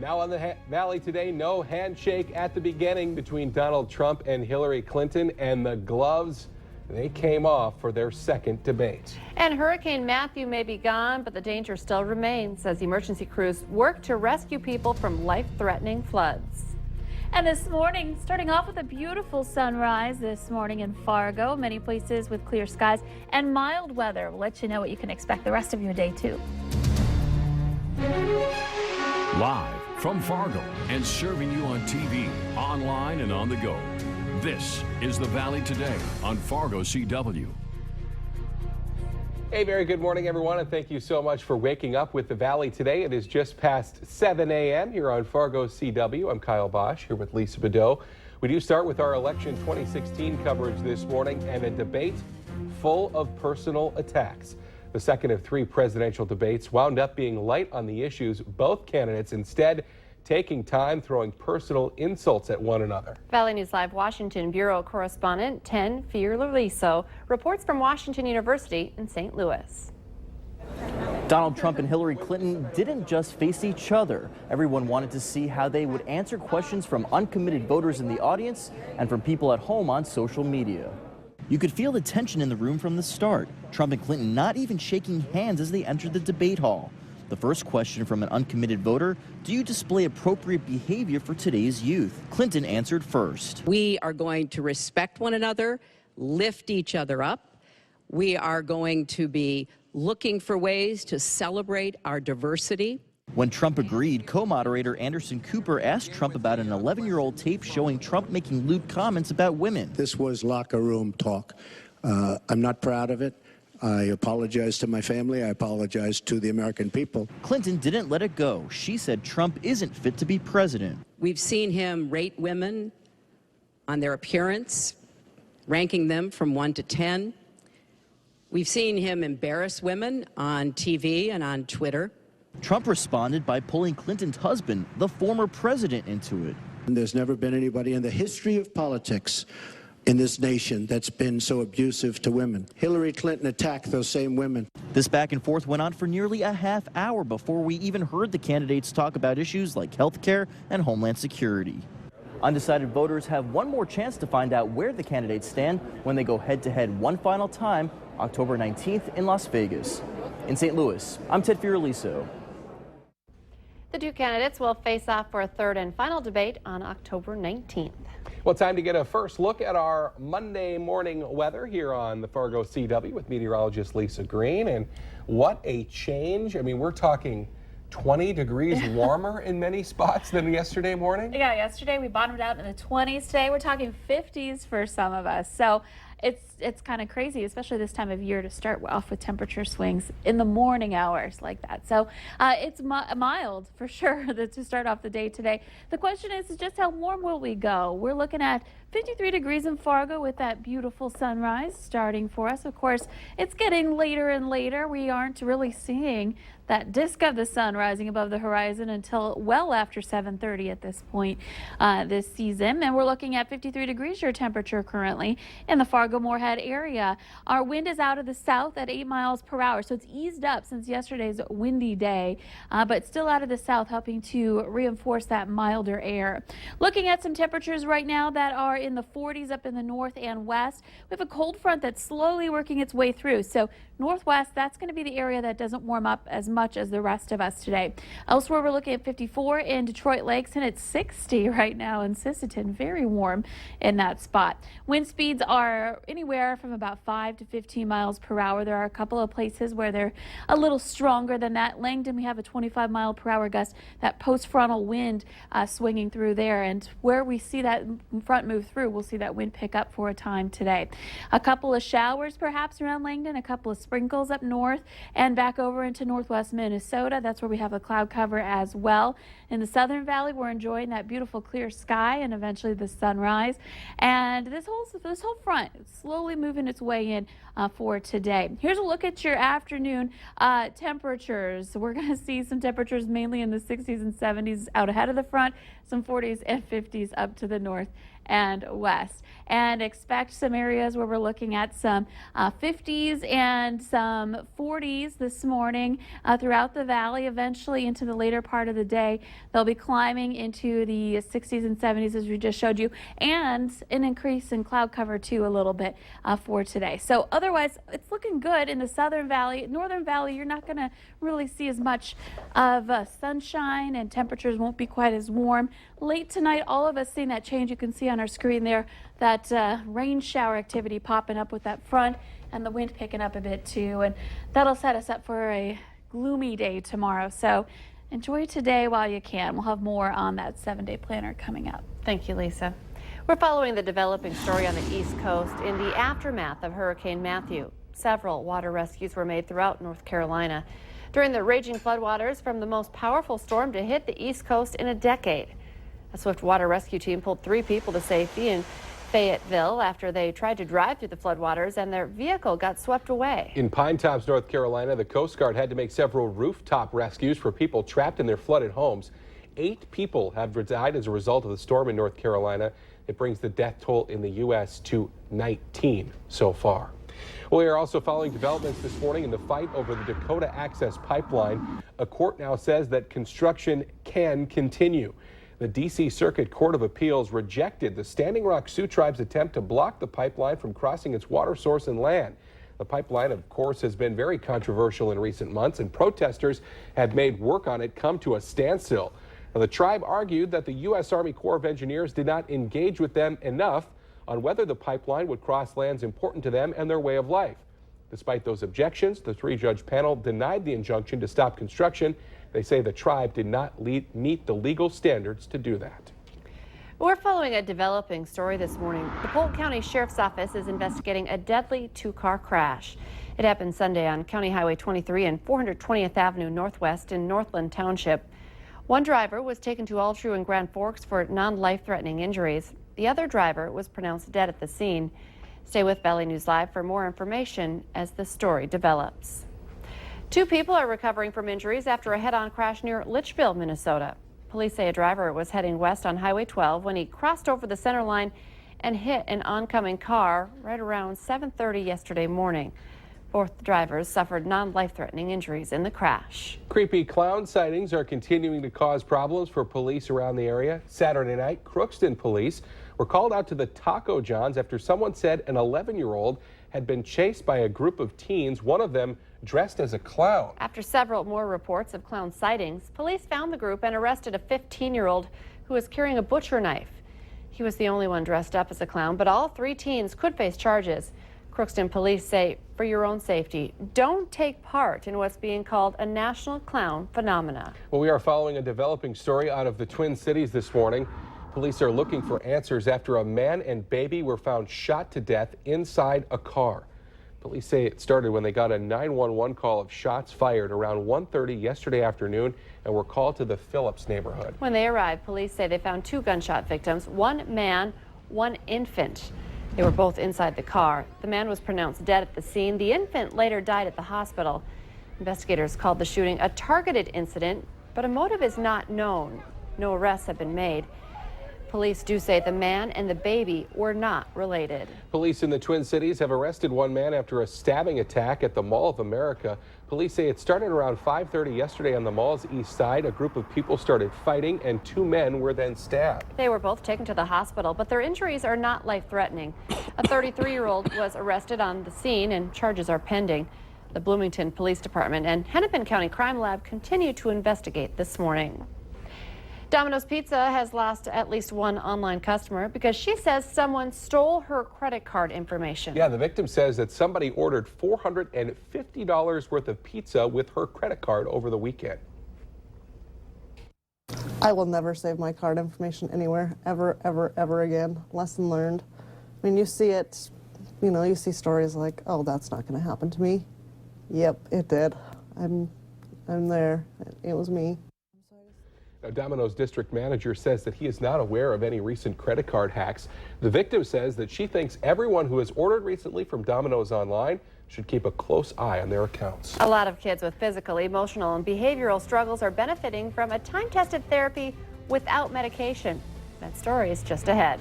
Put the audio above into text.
Now on the Valley today, no handshake at the beginning between Donald Trump and Hillary Clinton, and the gloves, they came off for their second debate. And Hurricane Matthew may be gone, but the danger still remains as emergency crews work to rescue people from life-threatening floods. And this morning, starting off with a beautiful sunrise this morning in Fargo. Many places with clear skies and mild weather. We'll let you know what you can expect the rest of your day, too. Live from Fargo and serving you on TV, online, and on the go. This is the Valley Today on Fargo CW. Hey, very good morning, everyone, and thank you so much for waking up with the Valley today. It is just past 7 a.m. here on Fargo CW. I'm Kyle Bosch here with Lisa Bedeau. We do start with our election 2016 coverage this morning and a debate full of personal attacks. The second of three presidential debates wound up being light on the issues, both candidates instead taking time throwing personal insults at one another. Valley News Live Washington Bureau correspondent Ten Fiorliso reports from Washington University in St. Louis. Donald Trump and Hillary Clinton didn't just face each other. Everyone wanted to see how they would answer questions from uncommitted voters in the audience and from people at home on social media. You could feel the tension in the room from the start. Trump and Clinton not even shaking hands as they entered the debate hall. The first question from an uncommitted voter: do you display appropriate behavior for today's youth? Clinton answered first. We are going to respect one another, lift each other up. We are going to be looking for ways to celebrate our diversity. When Trump agreed, co-moderator Anderson Cooper asked Trump about an 11-year-old tape showing Trump making lewd comments about women. This was locker room talk. I'm not proud of it. I apologize to my family. I apologize to the American people. Clinton didn't let it go. She said Trump isn't fit to be president. We've seen him rate women on their appearance, ranking them from 1 to 10. We've seen him embarrass women on TV and on Twitter. Trump responded by pulling Clinton's husband, the former president, into it. There's never been anybody in the history of politics in this nation that's been so abusive to women. Hillary Clinton attacked those same women. This back and forth went on for nearly a half hour before we even heard the candidates talk about issues like health care and homeland security. Undecided voters have one more chance to find out where the candidates stand when they go head-to-head one final time, October 19th in Las Vegas. In St. Louis, I'm Ted Fiorliso. The two candidates will face off for a third and final debate on October 19th. Well, time to get a first look at our Monday morning weather here on the Fargo CW with meteorologist Lisa Green. And what a change. I mean, we're talking 20 degrees warmer in many spots than yesterday morning. Yeah, yesterday we bottomed out in the 20s. Today we're talking 50s for some of us. So it's kind of crazy, especially this time of year, to start off with temperature swings in the morning hours like that. So it's mild for sure to start off the day today. The question is just how warm will we go? We're looking at 53 degrees in Fargo with that beautiful sunrise starting for us. Of course, it's getting later and later. We aren't really seeing that disk of the sun rising above the horizon until well after 7:30 at this point this season. And we're looking at 53 degrees your temperature currently in the Fargo-Moorhead area. Our wind is out of the south at 8 miles per hour, so it's eased up since yesterday's windy day, but still out of the south, helping to reinforce that milder air. Looking at some temperatures right now that are in the 40s up in the north and west. We have a cold front that's slowly working its way through. So northwest, that's going to be the area that doesn't warm up as much as the rest of us today. Elsewhere, we're looking at 54 in Detroit Lakes, and it's 60 right now in Sisseton. Very warm in that spot. Wind speeds are anywhere from about 5 to 15 miles per hour. There are a couple of places where they're a little stronger than that. Langdon, we have a 25 mile per hour gust, that post-frontal wind swinging through there. And where we see that front move through, we'll see that wind pick up for a time today. A couple of showers perhaps around Langdon, a couple of sprinkles up north and back over into northwest Minnesota. That's where we have a cloud cover as well. In the Southern Valley, we're enjoying that beautiful clear sky and eventually the sunrise. And this whole front is slowly moving its way in for today. Here's a look at your afternoon temperatures. We're going to see some temperatures mainly in the 60s and 70s out ahead of the front, some 40s and 50s up to the north and west. And expect some areas where we're looking at some 50s and some 40s this morning throughout the valley. Eventually into the later part of the day, they'll be climbing into the 60s and 70s as we just showed you, and an increase in cloud cover too a little bit for today. So otherwise, it's looking good in the southern valley. Northern valley, you're not going to really see as much of sunshine, and temperatures won't be quite as warm. Late tonight, all of us seeing that change. You can see on our screen there that rain shower activity popping up with that front, and the wind picking up a bit too, and that'll set us up for a gloomy day tomorrow. So enjoy today while you can. We'll have more on that 7-day planner coming up. Thank you, Lisa. We're following the developing story on the East Coast in the aftermath of Hurricane Matthew. Several water rescues were made throughout North Carolina during the raging floodwaters from the most powerful storm to hit the East Coast in a decade. A swift water rescue team pulled 3 people to safety in Fayetteville after they tried to drive through the floodwaters and their vehicle got swept away. In Pine Tops, North Carolina, the Coast Guard had to make several rooftop rescues for people trapped in their flooded homes. 8 people have died as a result of the storm in North Carolina. It brings the death toll in the U.S. to 19 so far. We are also following developments this morning in the fight over the Dakota Access Pipeline. A court now says that construction can continue. The D.C. Circuit Court of Appeals rejected the Standing Rock Sioux Tribe's attempt to block the pipeline from crossing its water source and land. The pipeline, of course, has been very controversial in recent months, and protesters have made work on it come to a standstill. Now, the tribe argued that the U.S. Army Corps of Engineers did not engage with them enough on whether the pipeline would cross lands important to them and their way of life. Despite those objections, the 3-judge panel denied the injunction to stop construction. They say the tribe did not meet the legal standards to do that. We're following a developing story this morning. The Polk County Sheriff's Office is investigating a deadly 2-car crash. It happened Sunday on County Highway 23 and 420th Avenue Northwest in Northland Township. One driver was taken to Altru and Grand Forks for non-life-threatening injuries. The other driver was pronounced dead at the scene. Stay with Valley News Live for more information as the story develops. 2 people are recovering from injuries after a head-on crash near Litchfield, Minnesota. Police say a driver was heading west on Highway 12 when he crossed over the center line and hit an oncoming car right around 7:30 yesterday morning. Both drivers suffered non-life-threatening injuries in the crash. Creepy clown sightings are continuing to cause problems for police around the area. Saturday night, Crookston police were called out to the Taco John's after someone said an 11-year-old had been chased by a group of teens, one of them dressed as a clown. After several more reports of clown sightings, police found the group and arrested a 15-year-old who was carrying a butcher knife. He was the only one dressed up as a clown, but all 3 teens could face charges. Crookston police say, for your own safety, don't take part in what's being called a national clown phenomena. Well, we are following a developing story out of the Twin Cities this morning. Police are looking for answers after a man and baby were found shot to death inside a car. Police say it started when they got a 911 call of shots fired around 1:30 yesterday afternoon and were called to the Phillips neighborhood. When they arrived, police say they found 2 gunshot victims, 1 man, 1 infant. They were both inside the car. The man was pronounced dead at the scene. The infant later died at the hospital. Investigators called the shooting a targeted incident, but a motive is not known. No arrests have been made. Police do say the man and the baby were not related. Police in the Twin Cities have arrested 1 man after a stabbing attack at the Mall of America. Police say it started around 5:30 yesterday on the mall's east side. A group of people started fighting and 2 men were then stabbed. They were both taken to the hospital, but their injuries are not life-threatening. A 33-year-old was arrested on the scene and charges are pending. The Bloomington Police Department and Hennepin County Crime Lab continue to investigate this morning. Domino's Pizza has lost at least 1 online customer because she says someone stole her credit card information. Yeah, the victim says that somebody ordered $450 worth of pizza with her credit card over the weekend. I will never save my card information anywhere, ever, ever, ever again. Lesson learned. I mean, you see it, you see stories like, oh, that's not going to happen to me. Yep, it did. I'm there. It was me. Now, Domino's district manager says that he is not aware of any recent credit card hacks. The victim says that she thinks everyone who has ordered recently from Domino's online should keep a close eye on their accounts. A lot of kids with physical, emotional, and behavioral struggles are benefiting from a time-tested therapy without medication. That story is just ahead.